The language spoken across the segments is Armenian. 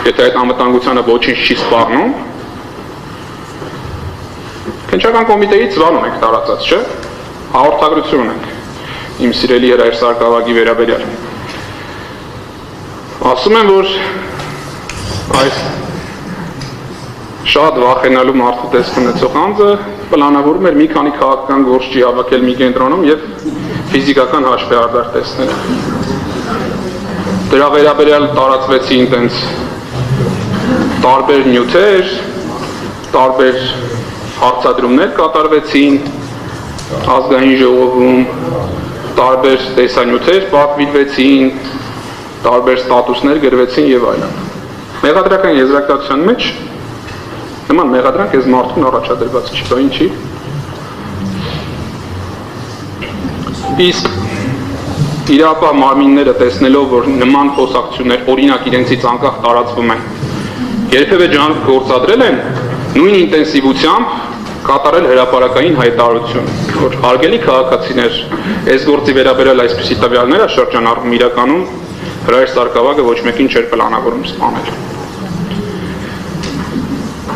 եթե այդ անվտանգությանը ոչինչ չի սպառնում, քննչական կոմիտեից զվարում եք տարածած, չէ՞, հաղորդագրություն ունենք իմ սիրելի Հրայր Սարգսակի վերաբերյալ։ Ասում են, որ այս շատ վախենալու մարդու տեսք ունեցող անձը պլանավորում էր մի քանի քաղաքական գործի հավաքել մի կենտրոնում եւ ֆիզիկական հաշվեհարդար տեսնել։ Դրա վերաբերյալ տարածվեցին տենց տարբեր նյութեր, տարբեր հարցադրումներ կատարվեցին ազգային ժողովում, տարբեր տեսանյութեր պատվիրվեցին, տարբեր ստատուսներ գրվեցին եւ այլն։ Մեղադրական եզրակացության մեջ նման մեղադրանք այս մարդուն առաջադրված չի, դա ինչի։ Իսկ իրապահ մարմինները տեսնելով, որ նման խոսակցություններ օրինակ իրենցից անկախ տարածվում են, երբևէ գործադրել են նույն ինտենսիվությամբ կատարել հրապարակային հայտարարություն, որ հարգելի քաղաքացիներ, այս գործի վերաբերյալ այսպիսի տվյալները շրջանառվում իրականում Հրայր Սարգսակը ոչ մեկին չէր պլանավորում սպանել։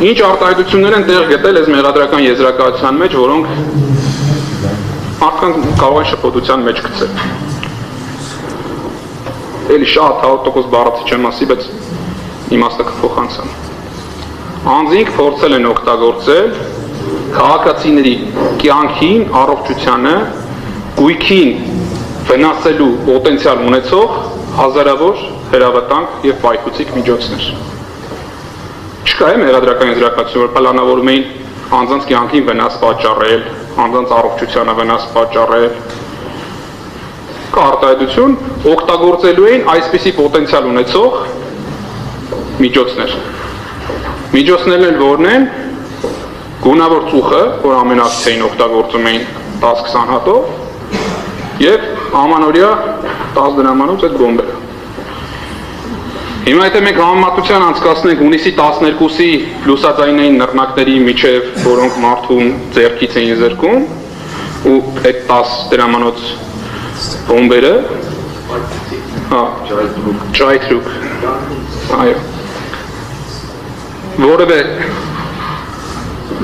Ինչ արտահայտություններ են տեղ գտել այս մեղադրական եզրակացության մեջ, որոնք մարդկանց կարող են շփոթության մեջ գցել։ Էլի շատ 100% բառացի չեմ ասի, բայց իմաստը կփոխանցեմ։ Անձինք փորձել են օգտագործել քաղաքացիների կյանքին, առողջությանը, գույքին վնասելու պոտենցիալ ունեցող հազարավոր հրավատանք եւ պայթուցիկ միջոցներ։ Չկա է մեղադրական եզրակացություն, որ պլանավորում էին անձանց կյանքին վնաս պատճառել, անձանց առողջությանը վնաս պատճառել։ Կա արտահայտություն, օգտագործելու էին այսպիսի պոտենցիալ ունեցող միջոցներ։ Միջոցներն էլ որն են, գունավոր ծուխը, որ ամեն ակցիային օգտագործում էին 10-20 հատով, եւ ամանորյա 10 դրամանոց այդ բոմբերը։ Հիմա եթե մենք համեմատության անցկացնենք հունիսի 12-ի լուսաձայնային նռնակների միջև, որոնք մարդուն ձեռքից էին զրկում, ու այդ 10 դրամանոց բոմբերը, ճայթրուկ, այո, որևէ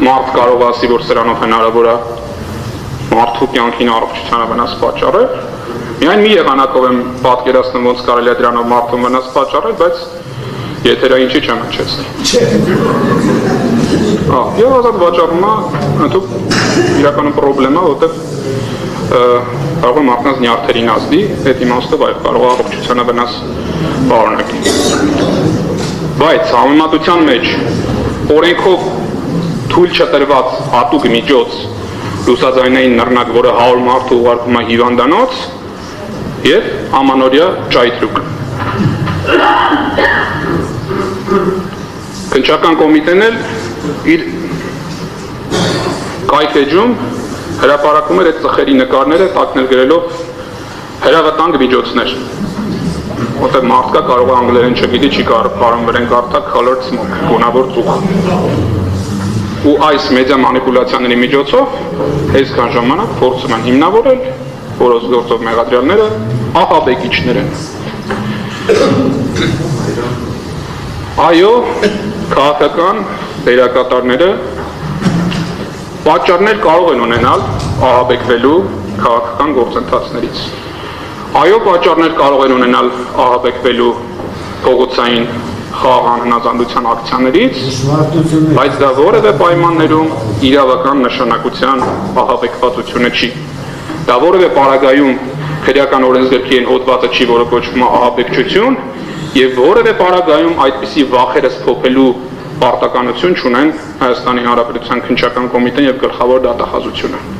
մարդ կարող ասի, որ սրանով հնարավոր է մարդու կյանքին առողջությանը վնաս պատճառել, միայն մի եղանակով եմ պատկերացնում, ոնց կարելի է դրանով մարդուն վնաս պատճառել, բայց եթերային չի չեմ հնչեցնի։ Եվ ազատ վաճառումը ընդհուպ իրականում պրոբլեմ է, որտեղ կարող է մարդկանց նյարդերին ազդի, այդ իմաստով այլ կարող է առողջությանը վնաս պարունակի։ Բայց համեմատության մեջ օրենքով թույլ չտրված հատուկ միջոց լուսաձայնային նռնակ, որը 100 մարդու ուղարկում է հիվանդանոց եւ ամանորյա ճայթրուկ։ Քննչական կոմիտեն էլ իր կայքեջում հրապարակում էր այդ ծխերի նկարները տակներ գրելով հրավտանգ միջոցներ, որտեղ մարդկա կարող է անգլերեն չգիտի, չի կարող վրեն կարդա colored smoke, գունավոր ծուխ։ Ու այս մեդիա մանիպուլյացիաների միջոցով այսքան ժամանակ փորձում են հիմնավորել, որոնց գործով մեղադրյալները ահաբեկիչներ են։ Այո, քաղաքական դերակատարները պատճառներ կարող են ունենալ ահաբեկվելու քաղաքական գործընթացներից։ Այո, պատճառներ կարող են ունենալ ահաբեկվելու փողոցային խաղաղ հնազանդության ակցիաներից, բայց դա որևէ պայմաններում իրավական նշանակության ահաբեկվածությունը չի։ Դա որևէ պարագայում քրեական օրենսգրքի հոդվածը չի, որը կոչվում է ահաբեկչություն, եւ որևէ պարագայում այդպիսի վախերը սփոփելու պարտականություն չունեն Հայաստանի Հանրապետության քննչական կոմիտեն եւ գլխավոր դատախազությունը։